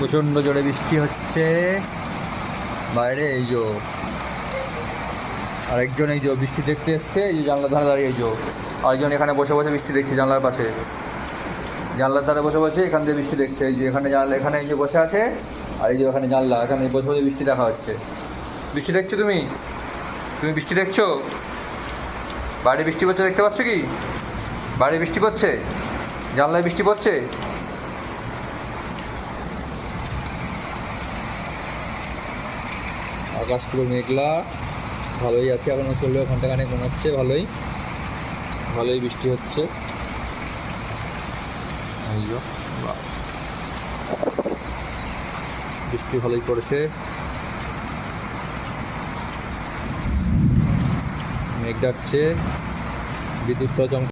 প্রচণ্ড জোরে বৃষ্টি হচ্ছে বাইরে। এই যে আরেকজন এই যে বৃষ্টি দেখতে এসছে, এই যে জানলার ধারে দাঁড়িয়ে। এই যে আরেকজন এখানে বসে বসে বৃষ্টি দেখছে জানলার পাশে, জানলার ধারে বসে বসে এখান থেকে বৃষ্টি দেখছে। এই যে এখানে জানলা, এখানে এই যে বসে আছে, আর এই যে এখানে জানলা, এখানে বসে বসে বৃষ্টি দেখা হচ্ছে। বৃষ্টি দেখছো তুমি? তুমি বৃষ্টি দেখছো? বাইরে বৃষ্টি পড়ছে, দেখতে পাচ্ছ কি? বাইরে বৃষ্টি পড়ছে, জানলায় বৃষ্টি পড়ছে। আকাশ পুরো মেঘলা, ভালোই আছে, এখনো চলবে ঘন্টাখানেক মনে হচ্ছে। ভালোই ভালোই বৃষ্টি হচ্ছে। বৃষ্টি ভালোই পড়েছে, মেঘ ডাকছে, বিদ্যুৎ চমকাচ্ছে।